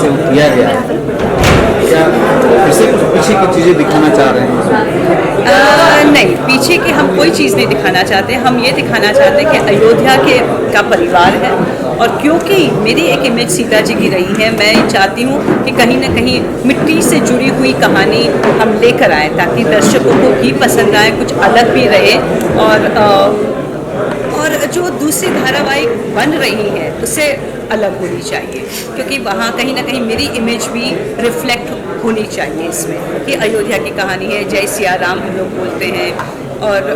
से वो किया गया है, क्या फिर से कुछ पीछे की चीज़ें दिखाना चाह रहे हैं? नहीं, पीछे की हम कोई चीज़ नहीं दिखाना चाहते। हम ये दिखाना चाहते हैं कि अयोध्या का परिवार है, और क्योंकि मेरी एक इमेज सीता जी की रही है, मैं चाहती हूँ कि कहीं ना कहीं मिट्टी से जुड़ी हुई कहानी हम लेकर आएँ, ताकि दर्शकों को भी पसंद आए, कुछ अलग भी रहे। और जो दूसरी धारावाहिक बन रही है उससे अलग होनी चाहिए, क्योंकि वहाँ कहीं ना कहीं मेरी इमेज भी रिफ्लेक्ट होनी चाहिए इसमें, कि अयोध्या की कहानी है, जय सिया राम हम लोग बोलते हैं। और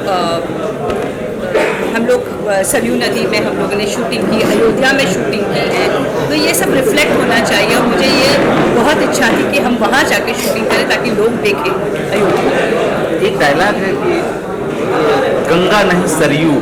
हम लोग सरयू नदी में हम लोगों ने शूटिंग की, अयोध्या में शूटिंग की है, तो ये सब रिफ्लेक्ट होना चाहिए। और मुझे ये बहुत इच्छा थी कि हम वहाँ जाके शूटिंग करें ताकि लोग देखें अयोध्या। एक डायलॉग है कि गंगा नहीं सरयू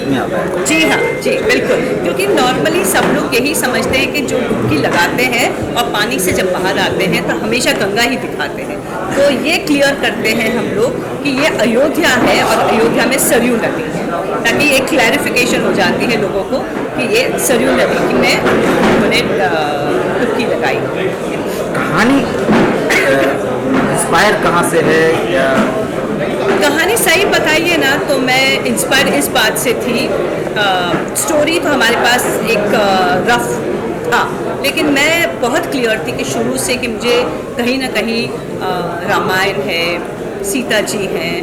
में आता है। जी हाँ, जी बिल्कुल, क्योंकि नॉर्मली सब लोग यही समझते हैं कि जो डुबकी लगाते हैं और पानी से जब बाहर आते हैं तो हमेशा गंगा ही दिखाते हैं। तो ये क्लियर करते हैं हम लोग कि ये अयोध्या है और अयोध्या में सरयू नदी है, ताकि एक क्लैरिफिकेशन हो जाती है लोगों को कि ये सरयू नदी में उन्होंने डुबकी लगाई। कहानी इंस्पायर कहाँ से है, या कहानी सही बताइए ना, तो मैं इंस्पायर इस बात से थी, स्टोरी तो हमारे पास एक रफ था, लेकिन मैं बहुत क्लियर थी कि शुरू से कि मुझे कहीं ना कहीं रामायण है, सीता जी हैं,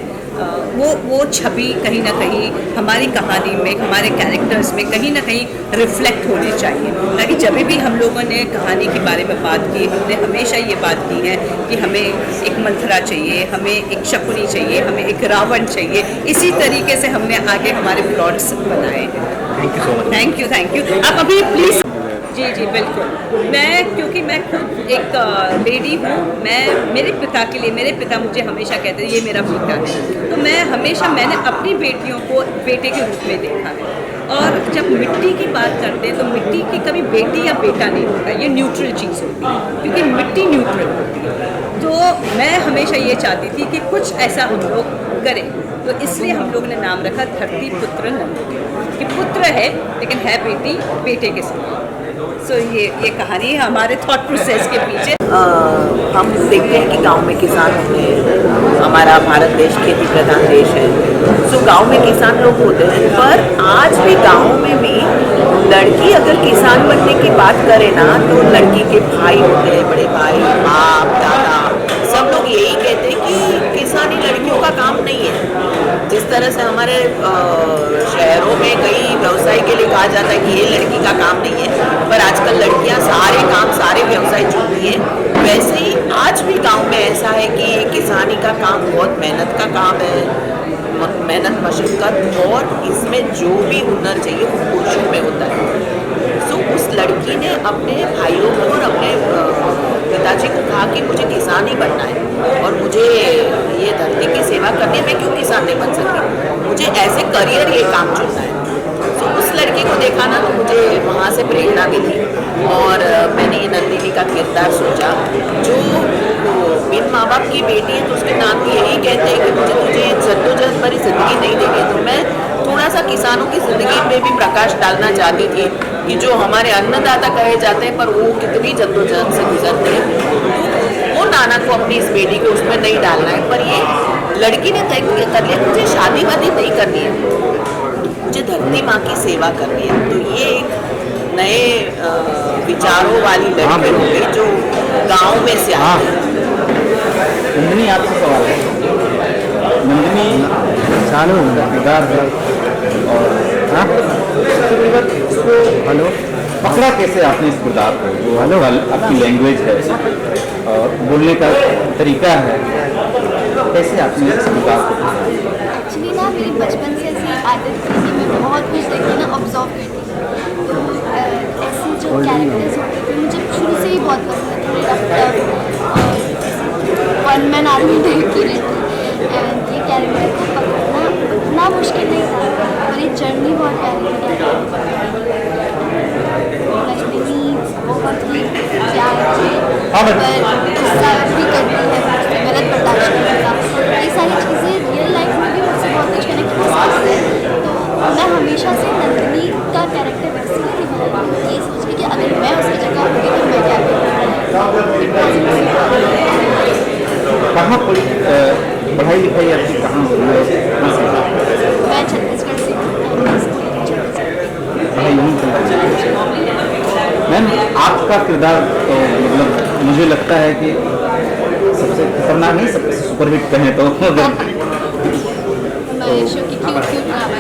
वो छवि कहीं ना कहीं हमारी कहानी में, हमारे कैरेक्टर्स में कहीं ना कहीं रिफ्लेक्ट होने चाहिए, ताकि जब भी हम लोगों ने कहानी के बारे में बात की, हमने हमेशा ये बात की है कि हमें एक मंथरा चाहिए, हमें एक शकुनी चाहिए, हमें एक रावण चाहिए। इसी तरीके से हमने आगे हमारे प्लॉट्स बनाए हैं। Thank you so much. Thank you. आप अभी प्लीज़। जी जी बिल्कुल, क्योंकि मैं खुद एक लेडी हूँ, मेरे पिता के लिए, मेरे पिता मुझे हमेशा कहते हैं ये मेरा बेटा है, तो मैंने अपनी बेटियों को बेटे के रूप में देखा है। और जब मिट्टी की बात करते हैं तो मिट्टी की कभी बेटी या बेटा नहीं होता, ये न्यूट्रल चीज़ होती है, क्योंकि मिट्टी न्यूट्रल होती है। तो मैं हमेशा ये चाहती थी कि कुछ ऐसा हम लोग करें, तो इसलिए हम लोगों ने नाम रखा धरती पुत्र नंदनी, कि पुत्र है लेकिन है बेटी, बेटे के साथ। सो ये कहानी है हमारे थॉट प्रोसेस के पीछे। हम देखते हैं कि गांव में किसान होते हैं, हमारा भारत देश खेती प्रधान देश है, सो गांव में किसान लोग होते हैं, पर आज भी गांव में भी लड़की अगर किसान बनने की बात करे ना, तो लड़की के भाई होते हैं, बड़े भाई, बाप, दादा, सब लोग यही कहते हैं कि किसानी लड़कियों का काम नहीं है। जिस तरह से हमारे शहरों में कई व्यवसाय के लिए कहा जाता है कि ये लड़की का काम नहीं है, पर आजकल लड़कियां सारे काम, सारे व्यवसाय चुनती हैं। वैसे ही आज भी गांव में ऐसा है कि किसानी का काम बहुत मेहनत का काम है, मेहनत मशक्कत, और इसमें जो भी हुनर चाहिए वो पुरुषों में होता है। सो उस लड़की ने अपने भाइयों को और अपने पिताजी को कहा कि मुझे किसान ही बनना है और मुझे ये धरती की सेवा करनी है, मैं क्यों किसान नहीं बन सकती, मुझे एज ए करियर ये काम चुनना है। तो उस लड़की को देखा ना, तो मुझे वहाँ से प्रेरणा मिली और मैंने ये नंदिनी का किरदार सोचा, जो मेरे माँ बाप की बेटी है, तो उसके नाम भी यही कहते हैं कि मुझे तुझे जद्दोजहद भरी जिंदगी नहीं देंगे। तो मैं थोड़ा सा किसानों की ज़िंदगी में भी प्रकाश डालना चाहती थी कि जो हमारे अन्नदाता कहे जाते हैं, पर वो कितनी जद्दोजहद से गुजरते हैं। वो नाना को अपनी इस बेटी को उसमें नहीं डालना है, पर ये लड़की ने तय कर लिया मुझे शादी वादी नहीं करनी है, मुझे धरती माँ की सेवा करनी है। तो ये एक नए विचारों वाली लड़की हो गई जो गाँव में से आती है। नंदिनी, आपसे सवाल है। नंदिनी चालू किरदार है, और हाँ इसको हेलो पकड़ा कैसे आपने इस किरदार को, जो हेलो आपकी लैंग्वेज है और बोलने का तरीका है, कैसे आपने इस किरदार को? एक्चुअली ना मेरी बचपन से ऐसी आदत थी कि मैं बहुत कुछ देखती ना ऑब्जर्व करती थी, तो ऐसे जो कैरेक्टर्स होते थे मुझे शुरू से ही बहुत पसंद थे, रफ्तार और वन मैन आर्मी टाइप की रहती, एंड ये कैरेक्टर को पकड़ना उतना मुश्किल नहीं था, और ये जर्नी बहुत प्यारी थी। बहुत ही प्यार से पर गुस्सा भी करती है, गलत बर्दाश्त करता, ये सारी चीज़ें रियल लाइफ में भी मुझसे बहुत कुछ कनेक्ट हो सकती है। तो मैं हमेशा से नंदिनी का कैरेक्टर वैसे ही निभाती हूँ, ये सोच के कि अगर मैं उसकी जगह होगी तो मैं क्या करूँ। कहाँ पढ़ाई लिखाई आपकी कहाँ हुई है, कहाँ से हुई? मैं छत्तीसगढ़ से हूँ, स्कूल की छत्तीसगढ़। पढ़ाई यहीं चल रही है। मैम आपका किरदार तो मतलब मुझे लगता है कि सबसे खतरनाक नहीं, सबसे सुपरहिट कहें तो मैं शो की क्यूट ड्रामा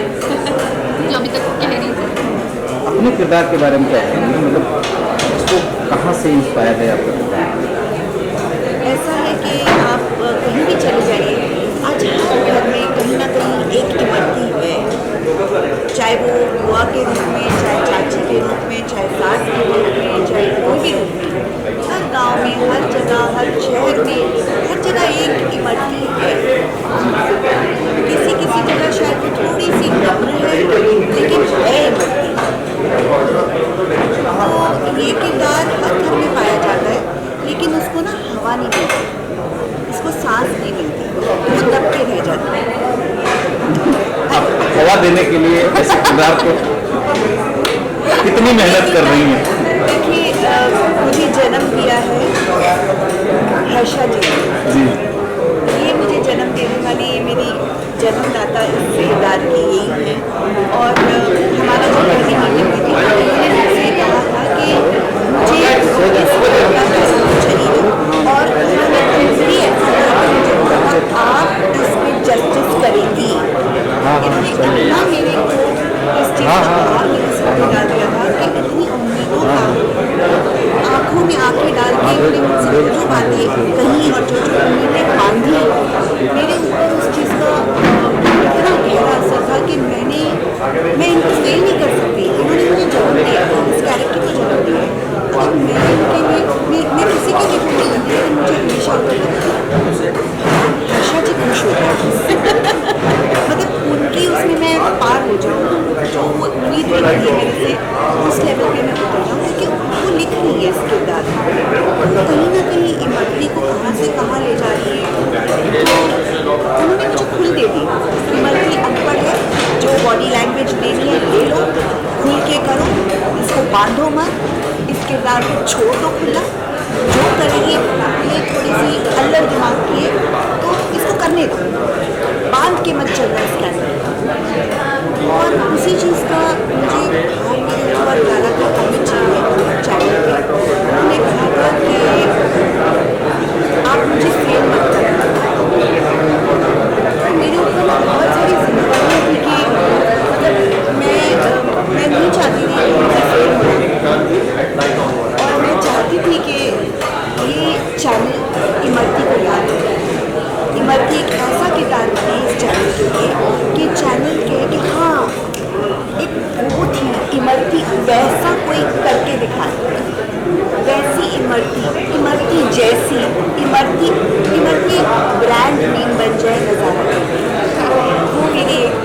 जो अभी तक कह रही थी। अपने किरदार के बारे में क्या कहेंगे, मतलब उसको कहाँ से इंस्पायर है आपका किरदार? ऐसा है कि आप कहीं भी चले जाइए, आज हर घर में कहीं ना कहीं एक इमरती है, चाहे वो बुआ के रूप में, चाहे चाची के रूप में, चाहे सास के रूप में, चाहे कोई भी रूप में। हर गांव में, हर जगह, हर शहर में, हर जगह एक इमरती है। किसी किसी जगह शायद वो थोड़ी सी कब्र है, लेकिन है इमरती। तो ये किरदार हर घर में पाया जाता है, लेकिन उसको ना हवा नहीं मिलती, उसको सांस नहीं मिलती, वो दब के रह जाता है। आप हवा देने के लिए ऐसे किरदार को कितनी मेहनत कर रही हैं? देखिए, मुझे जन्म दिया है हर्षा जी। जी ये मुझे जन्म देने वाली, ये मेरी जन्मदाता इस किरदार की यही है। और हमारा जो पहली मीटिंग हुई थी, उन्होंने मुझसे कहा था कि मुझे इस किरदार का सब चाहिए, और उन्होंने भी ऐसा कहा कि मुझे कहा आप इसमें जस्टिस करेंगी। इतनी इतना मेरे को इस चीज़ का कहा, मैंने इसको बता दिया था कि इतनी उम्मीदों का आँखों में आँखें डाल के उन्होंने मुझसे जो बातें कही और जो जो उम्मीदें बांधी, मेरे ऊपर उस चीज़ का इतना गहरा असर था कि मैं इनको फेल नहीं कर सकती। इन्होंने मुझे जन्म दिया, इस कैरेक्टर को जन्म दिया, और मैं इनके लिए मैं किसी के लिए नहीं करती, लेकिन मुझे हमेशा हर्षा जी खुश होता है मतलब उनकी उसमें मैं पार हो जाऊँ, जो वो उम्मीद रखती है मेरे से, उस लेवल पे मैं उतर जाऊँ, क्योंकि वो लिख रही है इस किरदार में कहीं ना कहीं इमरती को कहाँ से कहाँ ले जा रही है। तो उन्होंने मुझे खुल दे दी, इमरती अनपढ़ है, जो बॉडी लैंग्वेज लेनी है ले लो, खुल के करो, इसको बांधो मत, इस किरदार को छोड़ दो खुला, जो करेगी ये थोड़ी सी अल्लड़ दिमाग की है, तो इसको करने दो, बांध के मत चलना इस कैरेक्टर। और उसी चीज़ का मुझे भाव मेरे ऊपर डाला था अमित जी ने चैनल पे। उन्होंने कहा था कि आप मुझे फेल मत करना। मेरे ऊपर बहुत सारी जिम्मेदारियाँ थी कि मतलब मैं नहीं चाहती थी कि मुझे फेल हो, और मैं चाहती थी कि ये चैनल इमरती को याद हो। इमरती एक ऐसा किरदार बनी इस चैनल के लिए कि चैनल कहे कि हाँ एक वो थी इमरती, वैसा कोई करके दिखा, वैसी इमरती जैसी इमरती ब्रांड नेम बन जाए नज़ारा। वो मेरी एक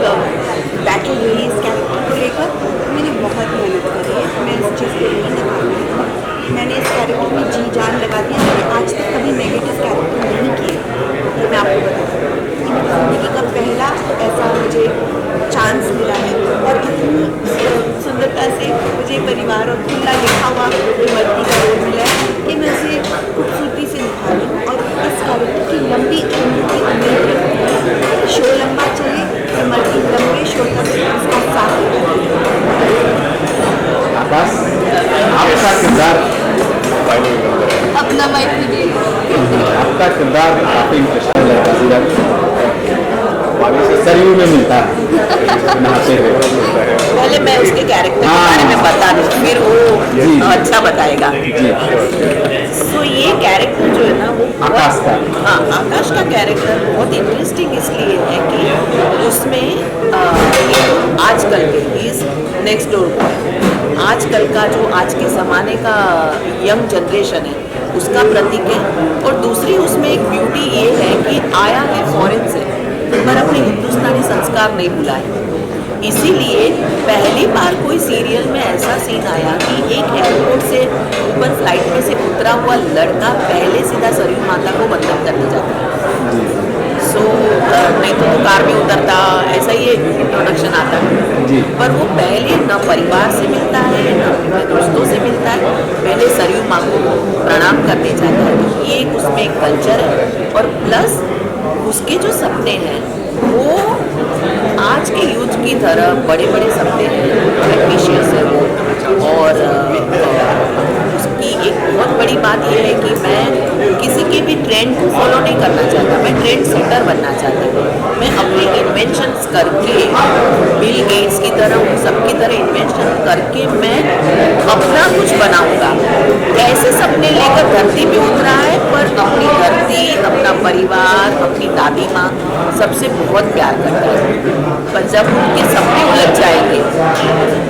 बैटल रही इस कैरेक्टर को लेकर। मैंने बहुत मेहनत करी है, मैं इस चीज़ को नहीं लगा, मैंने इस कैरेक्टर में जी जान लगा दिया। मैंने आज तक कभी नेगेटिव कैरेक्टर नहीं किए, ये मैं आपको बता दूँ। मेरी ज़िंदगी का पहला ऐसा मुझे चांस मिला है, और इतनी सुंदरता से मुझे परिवार और खुला लिखा हुआ इमरती का रोल मिला है कि मैं उसे खूबसूरती से निभा रही हूँ। और इस कैरेक्टर की लंबी उम्र की उम्मीद है, शो लंबा चले, इमरती लंबे शो तक इसका साथ आकाश आपका किरदार अपना माइक दीजिए। आपका किरदार काफी इंटरेस्टिंग है, सरयू में मिलता है नहाते हुए। पहले मैं उसके कैरेक्टर के बारे में बता दूँ, फिर वो अच्छा बताएगा। तो ये कैरेक्टर जो है ना वो आकाश का, हाँ आकाश का कैरेक्टर बहुत इंटरेस्टिंग इसलिए है कि उसमें आजकल के इस नेक्स्ट डोर बॉय, आजकल का जो आज के ज़माने का यंग जनरेशन है उसका प्रतीक है। और दूसरी उसमें एक ब्यूटी ये है कि आया है फॉरेन से पर अपने हिंदुस्तानी संस्कार नहीं भूला है। इसीलिए पहली बार कोई सीरियल में ऐसा सीन आया कि एक एयरपोर्ट से ऊपर फ्लाइट में से उतरा हुआ लड़का पहले सीधा सरयू माता को वंदन करने जाता है। नहीं तो कार में उतरता, ऐसा ही एक इंट्रोडक्शन आता है। जी। पर वो पहले न परिवार से मिलता है न अपने दोस्तों से मिलता है, पहले सरयू माँ को प्रणाम करने जाता है। तो ये एक उसमें एक कल्चर है, और प्लस उसके जो सपने हैं वो आज के यूथ की तरह बड़े बड़े सपने हैं, एम्बिशियस है वो। और उसकी एक बहुत बड़ी बात यह है कि मैं किसी के भी ट्रेंड को फॉलो नहीं करना चाहता, मैं ट्रेंड सेटर बनना चाहता हूँ। मैं अपने इन्वेंशंस करके बिल गेट्स की तरह उन सबकी तरह इन्वेंशन करके मैं अपना कुछ बनाऊंगा। ऐसे सपने लेकर धरती पे उतरा है, पर अपनी धरती, अपना परिवार, अपनी दादी माँ सबसे बहुत प्यार करता है। पर जब उनके सपने उलझ जाएंगे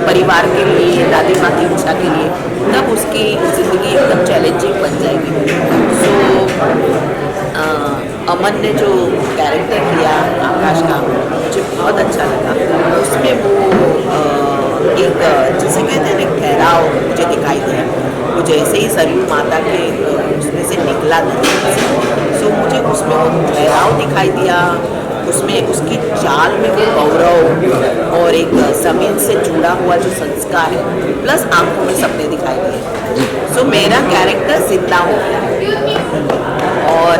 परिवार के लिए, दादी माँ की इच्छा के लिए, तब उसकी ज़िंदगी एकदम चैलेंजिंग बन जाएगी। सो अमन ने जो कैरेक्टर किया आकाश का, मुझे बहुत अच्छा लगा। उसमें वो एक जिसे कहते हैं एक ठहराव मुझे दिखाई दिया। वो जैसे ही सरयू माता के उसमें से निकला था, सो मुझे उसमें वो ठहराव दिखाई दिया। उसमें उसकी चाल में वो गौरव और एक ज़मीन से जुड़ा हुआ जो संस्कार है, प्लस आंखों में सपने दिखाई दिए। सो मेरा कैरेक्टर जिंदा हो गया और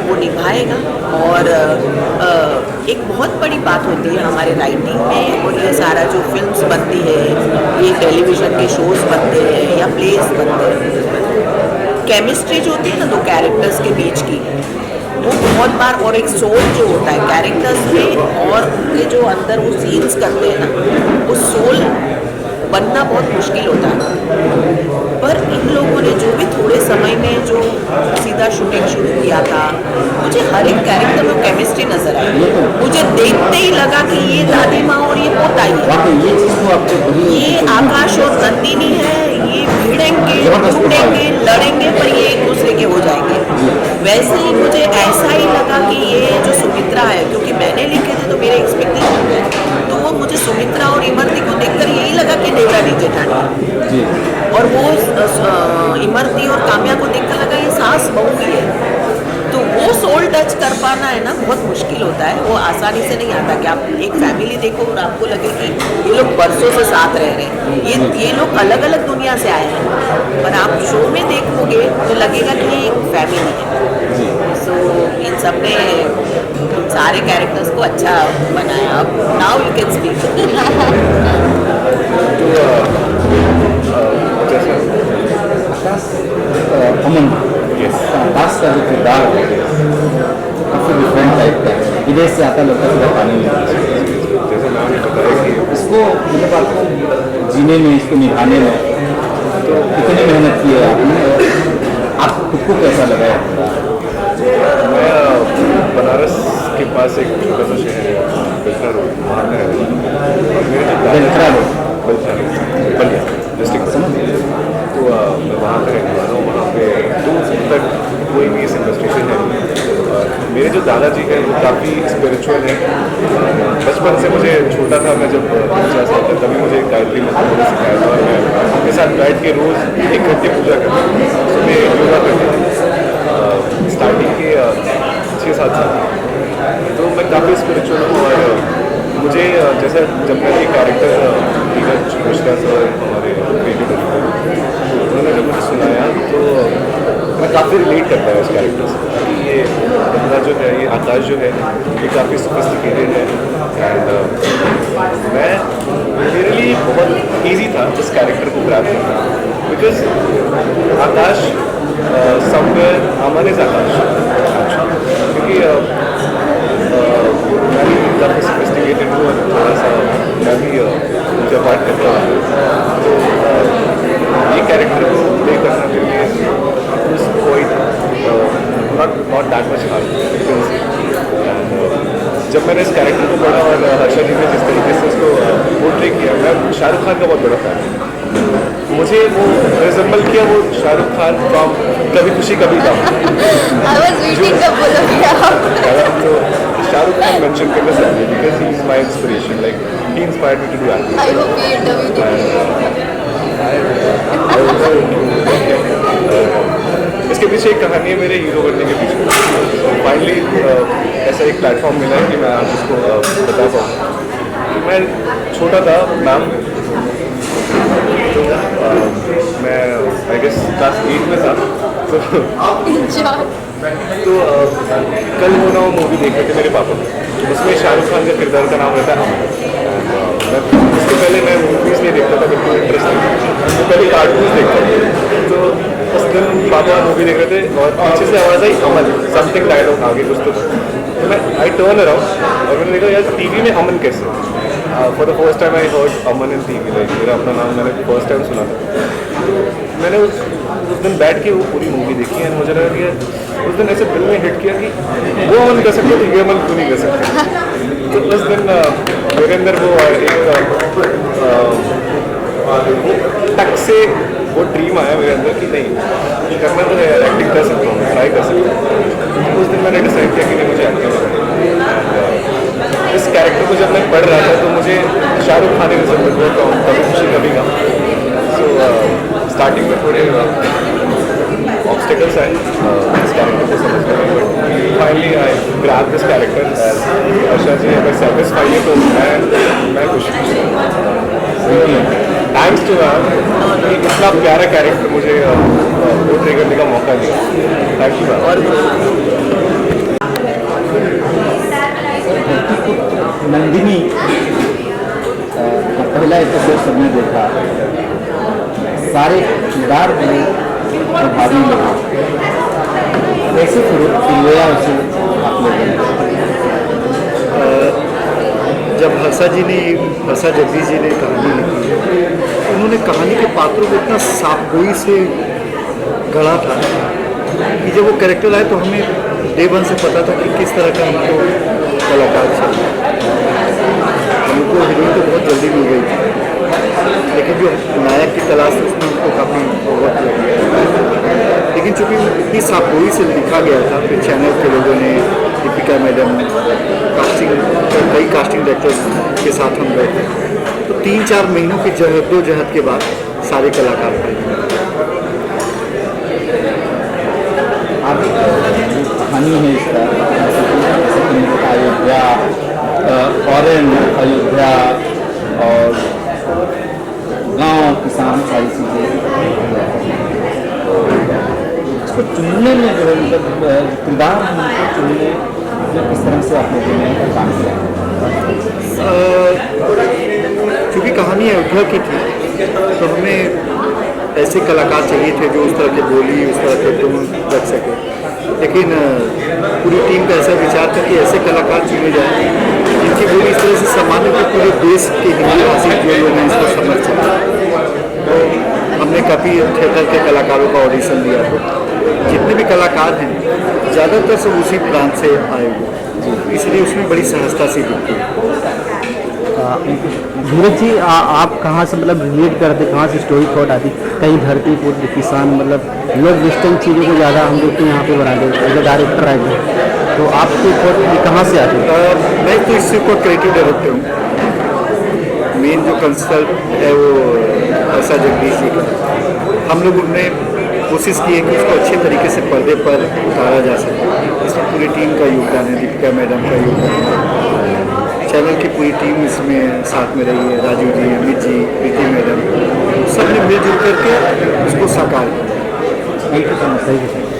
वो निभाएगा। और एक बहुत बड़ी बात होती है हमारे राइटिंग में, और ये सारा जो फिल्म्स बनती है, ये टेलीविज़न के शोज़ बनते हैं या प्लेस बनते हैं, केमिस्ट्री जो होती है ना दो कैरेक्टर्स के बीच की, वो बहुत बार, और एक सोल जो होता है कैरेक्टर्स में, और उनके जो अंदर वो सीन्स करते हैं ना, वो सोल बनना बहुत मुश्किल होता है। पर इन लोगों ने जो भी थोड़े समय में जो सीधा शूटिंग शुरू किया था, मुझे हर एक कैरेक्टर में केमिस्ट्री नजर आई। मुझे देखते ही लगा कि ये दादी माँ और ये पोता ही है, ये आकाश और नंदिनी है, ये भिड़ेंगे, टूटेंगे, लड़ेंगे, पर ये एक दूसरे के हो जाएंगे। वैसे ही मुझे ऐसा ही लगा कि ये जो सुमित्रा है, क्योंकि मैंने लिखे थे तो मेरे एक्सपेक्टेशन है, तो वो मुझे सुमित्रा और इमरती को देखकर यही लगा कि देवरानी जेठानी, और वो इमरती और काम्या को देखकर लगा ये सास बहू ही है। तो वो सोल टच कर पाना है ना, बहुत मुश्किल होता है, वो आसानी से नहीं आता कि आप एक फैमिली देखो और आपको लगे कि ये लोग बरसों से साथ रह रहे हैं, ये लोग अलग अलग दुनिया से आए हैं, पर आप शो में देखोगे तो लगेगा कि ये एक फैमिली है। सो इन सब ने सारे कैरेक्टर्स को अच्छा बनाया। अब नाउ यू कैन स्पीक। अमन आकाश का जो किरदार है काफ़ी डिफरेंट टाइप का है, विदेश से आता लोग का पानी में, जैसे मैंने बताया कि इसको मतलब आपको जीने में, इसको निभाने में तो कितनी मेहनत की है आपने, आप खुद को कैसा लगा है? मैं बनारस के पास एक छोटा सा शहर है बिल्खरा रोड, वहाँ में रहता हूँ। और मेरे जो बिल्खरा रोड? बलिया डिस्ट्रिक्ट, तो मैं वहाँ पे रहने वाला हूँ। वहाँ पे दूर तक कोई भी सिंगल स्टेशन है। मेरे जो दादाजी हैं वो काफ़ी स्पिरिचुअल हैं। बचपन से मुझे छोटा था, मैं जब 4 साल था तभी मुझे गायत्री मंत्र को सिखाया था, और मैं उनके साथ बैठ के रोज़ 1 घंटे पूजा करता था, सुबह योगा करते थे। स्टार्टिंग के 6-7 साल तो मैं काफ़ी स्पिरिचुअल हूँ। और मुझे जैसा जब मैंने ये कैरेक्टर नीरज मिश्रा सर हमारे क्रिएटिव उन्होंने जब मुझे सुनाया तो मैं काफ़ी रिलेट करता हूँ इस कैरेक्टर से, कि ये बंदा जो है, ये आकाश जो है, ये काफ़ी सोफिस्टिकेटेड है। एंड मैं मेरे लिए बहुत ईजी था इस कैरेक्टर को ग्रैब करना, because Akash somewhere Aman is Akash, क्योंकि मैं भी काफ़ी सोफिस्टिकेटेड हूँ और थोड़ा सा मैं भी पूजा पाठ करता हूँ। तो ये कैरेक्टर को प्ले करना मेरे लिए उस point not that much hard. जब मैंने इस कैरेक्टर को पढ़ा और हर्षा जी ने जिस तरीके से उसको पोर्ट्रे किया, मैं शाहरुख खान का बहुत बड़ा फैन हूँ। मुझे वो रिजेंबल किया वो शाहरुख खान फ्रॉम कभी खुशी कभी गम। तो शाहरुख खान मेंशन करना चाहिए because he is my inspiration, like he inspired me to do acting. इसके पीछे एक कहानी है मेरे हीरो बनने के पीछे। फाइनली ऐसा एक प्लेटफॉर्म मिला है कि मैं आप उसको बता पाऊँ। मैं छोटा था मैम, तो मैं आई गेस क्लास 8 में था, तो कल हो ना वो मूवी देख रहे थे मेरे पापा। उसमें शाहरुख खान का किरदार का नाम रहता है मैं उसके पहले मैं मूवीज़ नहीं देखता था, बिल्कुल इंटरेस्ट नहीं, तो पहले कार्टून्स देखता था। तो उस दिन पापा मूवी देख रहे थे और पीछे से आवाज़ आई अमन, समथिंग डायलॉग आगे कुछ तो मैं आई टर्न अराउंड और मैंने देखा यार टीवी में अमन कैसे। For the first time I heard Aman in TV, like मेरा अपना नाम मैंने फर्स्ट टाइम सुना था। तो मैंने उस दिन बैठ के वो पूरी मूवी देखी है। मुझे लगा कि उस दिन ऐसे दिल में हिट किया कि वो अमन कर सकते तो ये अमन क्यों नहीं कर सकते। तो उस दिन मेरे अंदर वो टक से वो ड्रीम आया मेरे अंदर कि नहीं करना तो है यार, एक्टिंग कर सकता हूँ, ट्राई कर सकता हूँ। तो उस दिन मैंने डिसाइड किया कि नहीं मुझे एक्टिंग करना है। इस कैरेक्टर को जब मैं पढ़ रहा था तो मुझे शाहरुख खान की जरूरत था, कभी खुशी कभी का। सो स्टार्टिंग में थोड़े ऑब्स्टिकल्स आए इस कैरेक्टर को समझने में, but finally I grab this character. Asha ji अगर सेटिस्फाई है तो मैं खुश हूँ। थैंक्स टू मैम कि इतना प्यारा कैरेक्टर मुझे पोर्ट्रे करने का मौका दिया। Thank you ma'am. नंदिनी का पहला एपिसोड सबने देखा, सारे किरदार बने प्रभावी लगे, कैसे फिर उसे आप लोगों ने? जब हर्षा जगदीश जी ने कहानी लिखी, उन्होंने कहानी के पात्रों को इतना साफगोई से गढ़ा था कि जब वो कैरेक्टर आए तो हमें डे वन से पता था कि किस तरह का हमको कलाकार चाहिए। हमको हीरोइन तो बहुत जल्दी मिल गई थी, लेकिन जो नायक की तलाश थी उसमें हमको काफ़ी वक्त लग गया। लेकिन चूँकि इतनी साफगोई से लिखा गया था, फिर चैनल के लोगों ने, दीपिका मैडम, कई कास्टिंग डायरेक्टर्स के साथ हम गए थे, तो 3-4 महीनों की जहद के बाद सारे कलाकार थे। आप कहानी है इसका अयोध्या, फॉरेन अयोध्या और गांव किसान सारी चीज़ें, इसको चुनने में जो है मतलब किरदार को चुनने में किस तरह से आप लोगों ने काम किया? क्योंकि कहानी अयोध्या की थी तो हमें ऐसे कलाकार चाहिए थे जो उस तरह की बोली, उस तरह के टोन रख सके। लेकिन पूरी टीम का ऐसा विचार था कि ऐसे कलाकार चुने जाए जिनकी बोली इस तरह से सामान्य के पूरे देश के हिंदी भाषी जो लोग हैं इसको समझ सकें। तो हमने काफ़ी थिएटर के कलाकारों का ऑडिशन दिया था। जितने भी कलाकार हैं ज़्यादातर सब उसी प्रांत से आए हुए, इसलिए उसमें बड़ी सहजता सी दिखती है। धीरज जी, आप कहाँ से मतलब रिलेट करते, कहाँ से स्टोरी थॉट आती? कहीं धरती पुत्र किसान, मतलब लोग वेस्टर्न चीज़ों को ज़्यादा हम लोग यहाँ पे बना देते हैं डायरेक्टर आए, तो आपकी थॉट कहाँ से आती है? मैं तो इससे को क्रिएटिव डायरेक्टर हूँ। मेन जो कंसल्ट है वो हर्षा जगदीश जी का। हम लोग ने कोशिश की है कि उसको अच्छे तरीके से पर्दे पर उतारा जा सके। इसमें पूरी टीम का योगदान है, दीपिका मैडम का योगदान है, चैनल की पूरी टीम इसमें साथ में रही है, राजीव जी, अमित जी, प्रीति मैडम, सब ने मिलजुल करके उसको साकार किया। Thank you so much.